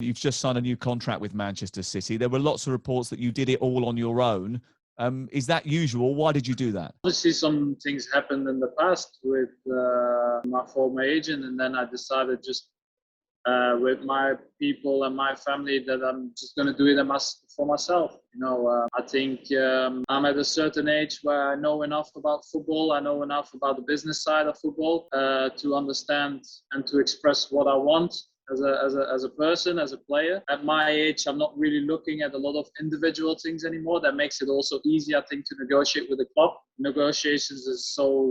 You've just signed a new contract with Manchester City. There were lots of reports that you did it all on your own. Is that usual? Why did you do that? Obviously, some things happened in the past with my former agent, and then I decided just with my people and my family that I'm just going to do it for myself. I think I'm at a certain age where I know enough about football. I know enough about the business side of football to understand and to express what I want as a person, as a player. At my age, I'm not really looking at a lot of individual things anymore. That makes it also easy, I think, to negotiate with the club. Negotiations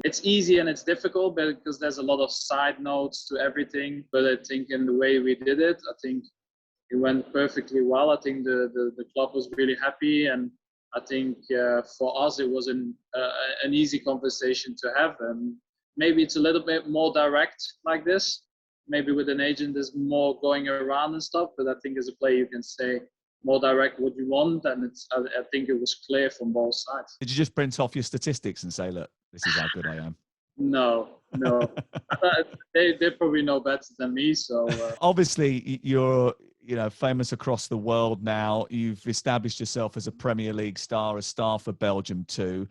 it's easy and it's difficult because there's a lot of side notes to everything. But I think in the way we did it, I think it went perfectly well. I think the club was really happy, and I think for us it was an easy conversation to have. And maybe it's a little bit more direct like this. Maybe with an agent there's more going around and stuff, but I think as a player you can say more direct what you want, and I think it was clear from both sides. Did you just print off your statistics and say, look, this is how good I am? No. they probably know better than me. So obviously you're famous across the world now. You've established yourself as a Premier League star, a star for Belgium too.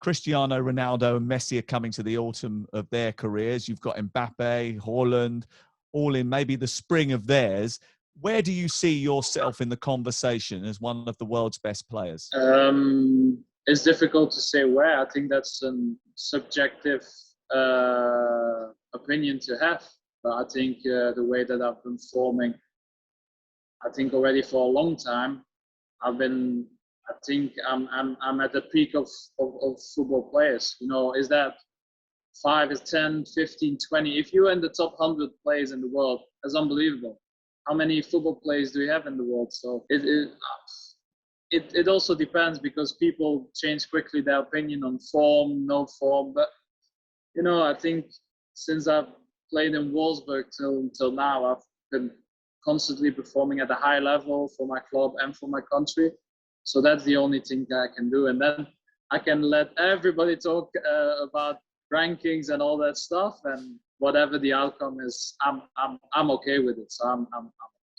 Cristiano Ronaldo and Messi are coming to the autumn of their careers. You've got Mbappe, Haaland, all in maybe the spring of theirs. Where do you see yourself in the conversation as one of the world's best players? It's difficult to say where. I think that's a subjective opinion to have. But I think the way that I've been forming, I think already for a long time, I think I'm at the peak of football players. Is that 5, is 10, 15, 20? If you're in the top 100 players in the world, that's unbelievable. How many football players do we have in the world? So it also depends, because people change quickly their opinion on form, no form. But I think since I've played in Wolfsburg till now, I've been constantly performing at a high level for my club and for my country. So that's the only thing that I can do. And then I can let everybody talk about rankings and all that stuff. And whatever the outcome is, I'm okay with it. So I'm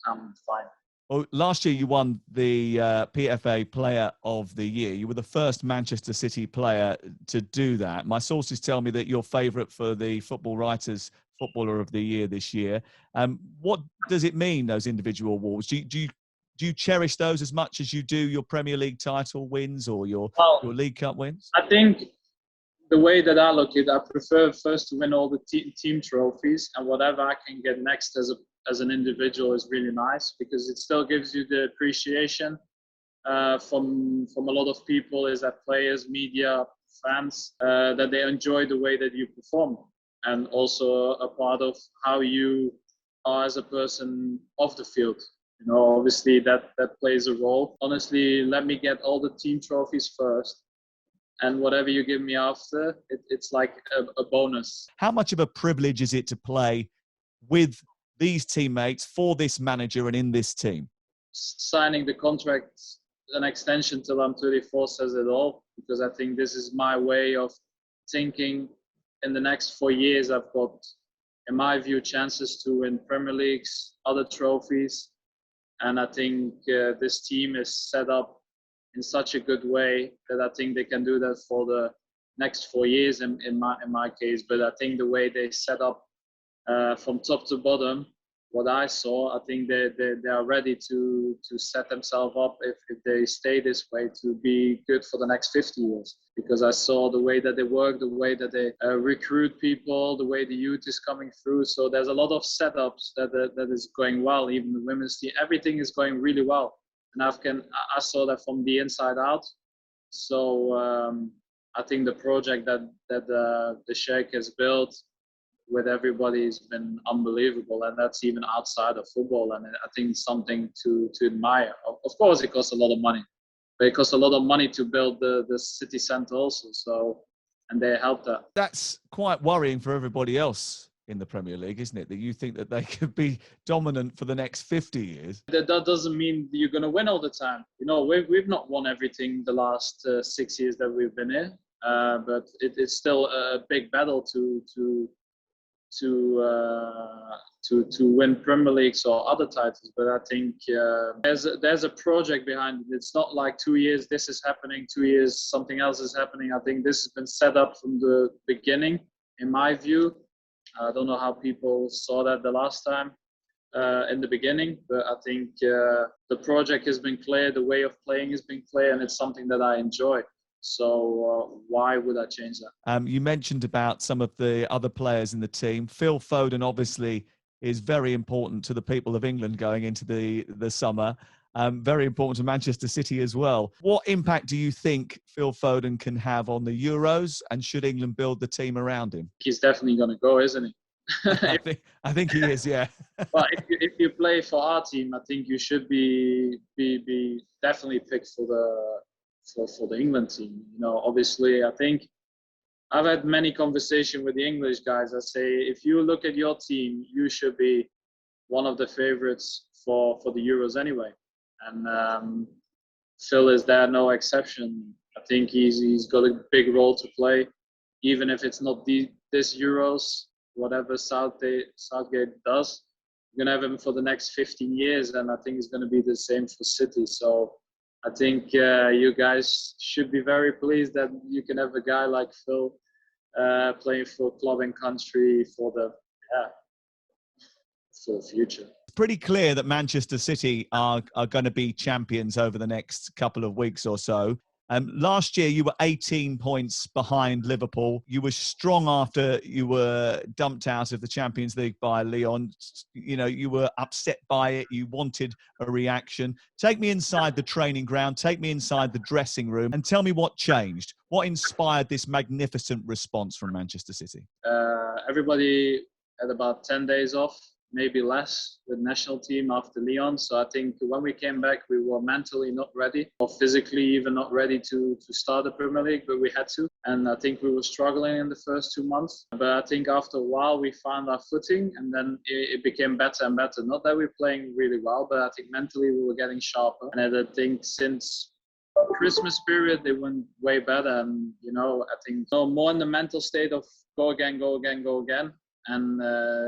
fine. Well, last year you won the PFA Player of the Year. You were the first Manchester City player to do that. My sources tell me that you're favourite for the Football Writers Footballer of the Year this year. What does it mean, those individual awards? Do you cherish those as much as you do your Premier League title wins or your League Cup wins? I think the way that I look at it, I prefer first to win all the team trophies, and whatever I can get next as an individual is really nice, because it still gives you the appreciation from a lot of people, is that players, media, fans, that they enjoy the way that you perform, and also a part of how you are as a person off the field. Obviously that plays a role. Honestly, let me get all the team trophies first, and whatever you give me after, it's like a bonus. How much of a privilege is it to play with these teammates, for this manager and in this team? Signing the contract, an extension till I'm 34, says it all, because I think this is my way of thinking. In the next 4 years, I've got, in my view, chances to win Premier Leagues, other trophies. And I think this team is set up in such a good way that I think they can do that for the next 4 years in my case. But I think the way they set up from top to bottom, what I saw, I think they are ready to set themselves up, if they stay this way, to be good for the next 50 years. Because I saw the way that they work, the way that they recruit people, the way the youth is coming through. So there's a lot of setups that is going well. Even the women's team, everything is going really well. And I saw that from the inside out. So I think the project that the Sheikh has built with everybody has been unbelievable, and that's even outside of football. And I think it's something to admire. Of course, it costs a lot of money, but it costs a lot of money to build the city centre also. So, and they helped that. That's quite worrying for everybody else in the Premier League, isn't it? That you think that they could be dominant for the next 50 years. That doesn't mean you're going to win all the time. We've not won everything the last 6 years that we've been here, but it's still a big battle to to win Premier Leagues or other titles. But I think there's a project behind it. It's not like 2 years this is happening, 2 years something else is happening. I think this has been set up from the beginning, in my view. I don't know how people saw that the last time in the beginning, but I think the project has been clear, the way of playing has been clear, and it's something that I enjoy. So why would I change that? You mentioned about some of the other players in the team. Phil Foden obviously is very important to the people of England going into the summer. Very important to Manchester City as well. What impact do you think Phil Foden can have on the Euros, and should England build the team around him? He's definitely going to go, isn't he? I think he is, yeah. Well, if you play for our team, I think you should be definitely picked for the England team. You know, obviously, I think I've had many conversations with the English guys. I say, if you look at your team, you should be one of the favorites for the Euros anyway. And Phil is there, no exception. I think he's got a big role to play, even if it's not this Euros. Whatever Southgate does, we're going to have him for the next 15 years, and I think it's going to be the same for City. So I think you guys should be very pleased that you can have a guy like Phil playing for club and country for the future. It's pretty clear that Manchester City are going to be champions over the next couple of weeks or so. Last year, you were 18 points behind Liverpool. You were strong after you were dumped out of the Champions League by Lyon. You know, you were upset by it. You wanted a reaction. Take me inside the training ground. Take me inside the dressing room and tell me what changed. What inspired this magnificent response from Manchester City? Everybody had about 10 days off, maybe less, with national team after Lyon. So I think when we came back, we were mentally not ready, or physically even not ready to start the Premier League, but we had to. And I think we were struggling in the first 2 months. But I think after a while, we found our footing, and then it became better and better. Not that we're playing really well, but I think mentally we were getting sharper. And I think since Christmas period, they went way better. And, you know, I think more in the mental state of go again, go again, go again. And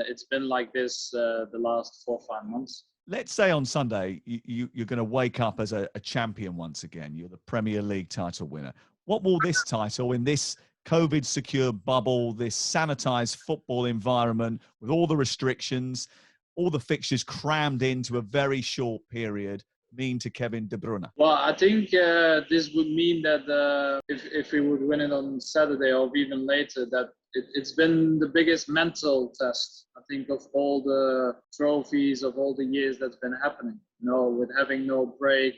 it's been like this the last 4 or 5 months. Let's say on Sunday, you're going to wake up as a champion once again. You're the Premier League title winner. What will this title, in this COVID-secure bubble, this sanitised football environment, with all the restrictions, all the fixtures crammed into a very short period, mean to Kevin De Bruyne? Well, I think this would mean that if we would win it on Saturday or even later, that it's been the biggest mental test, I think, of all the trophies of all the years that's been happening. You know, with having no break,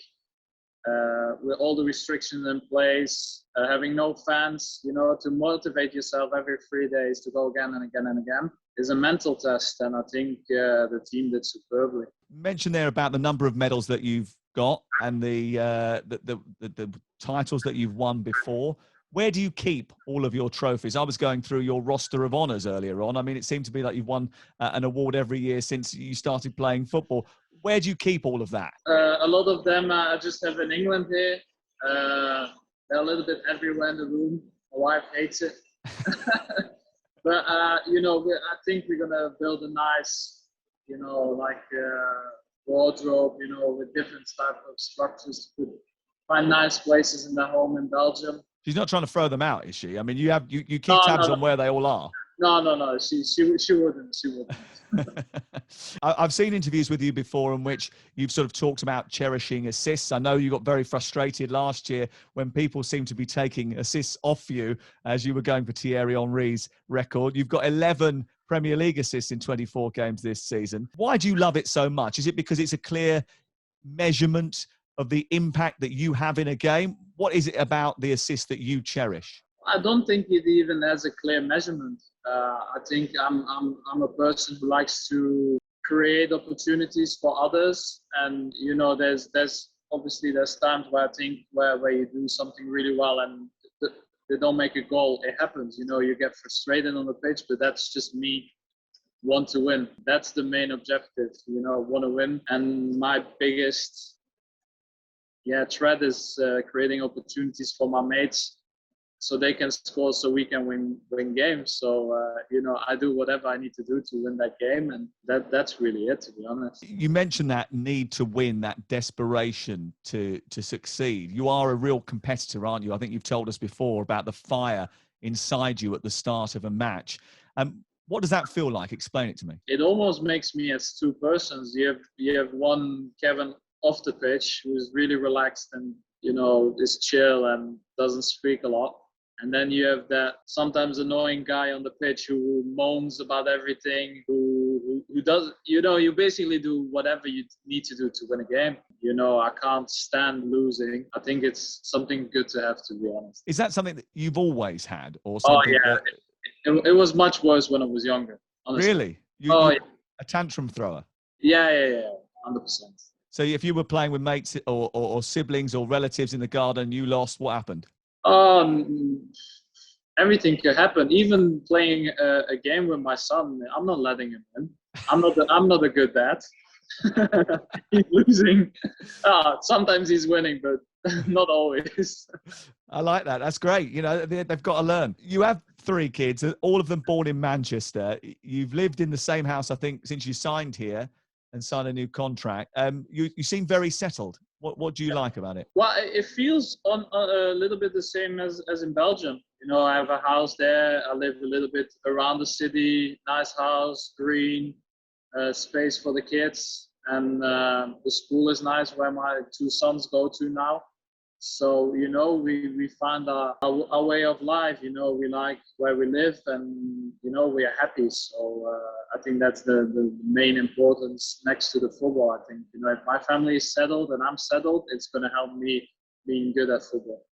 with all the restrictions in place, having no fans, you know, to motivate yourself every 3 days to go again and again and again is a mental test. And I think the team did superbly. You mentioned there about the number of medals that you've got and the titles that you've won before. Where do you keep all of your trophies? I was going through your roster of honours earlier on. I mean, it seemed to be like you've won an award every year since you started playing football. Where do you keep all of that? A lot of them I just have in England here. They're a little bit everywhere in the room. My wife hates it. But, you know, I think we're going to build a nice, you know, like wardrobe, you know, with different type of structures to find nice places in the home in Belgium. She's not trying to throw them out, is she? I mean, you keep tabs on where they all are. No. She wouldn't. I've seen interviews with you before in which you've sort of talked about cherishing assists. I know you got very frustrated last year when people seemed to be taking assists off you as you were going for Thierry Henry's record. You've got 11 Premier League assists in 24 games this season. Why do you love it so much? Is it because it's a clear measurement of the impact that you have in a game? What is it about the assist that you cherish? I don't think it even has a clear measurement. I think I'm a person who likes to create opportunities for others, and you know, there's obviously times where I think where you do something really well and they don't make a goal. It happens, you know, you get frustrated on the pitch, but that's just me want to win. That's the main objective, you know, want to win. And my biggest threat is creating opportunities for my mates so they can score, so we can win games. So I do whatever I need to do to win that game, and that's really it, to be honest. You mentioned that need to win, that desperation to succeed. You are a real competitor, aren't you? I think you've told us before about the fire inside you at the start of a match. What does that feel like? Explain it to me. It almost makes me as two persons. You have one Kevin off the pitch who is really relaxed and is chill and doesn't speak a lot. And then you have that sometimes annoying guy on the pitch who moans about everything, who does, you basically do whatever you need to do to win a game. I can't stand losing. I think it's something good to have, to be honest. Is that something that you've always had, or Oh, something? yeah. It was much worse when I was younger, honestly. Really? Yeah. A tantrum thrower? Yeah, 100%. So if you were playing with mates or siblings or relatives in the garden, you lost, what happened? Everything could happen. Even playing a game with my son, I'm not letting him in. I'm not a good dad. He's losing. Sometimes he's winning, but not always. I like that. That's great. They've got to learn. You have 3 kids, all of them born in Manchester. You've lived in the same house, I think, since you signed here and signed a new contract. You seem very settled. What do you like about it? Well, it feels on a little bit the same as in Belgium. I have a house there. I live a little bit around the city. Nice house, green, space for the kids, and the school is nice where my 2 sons go to now. So we find our way of life. We like where we live, and we are happy. So I think that's the main importance next to the football. I think if my family is settled and I'm settled, it's going to help me being good at football.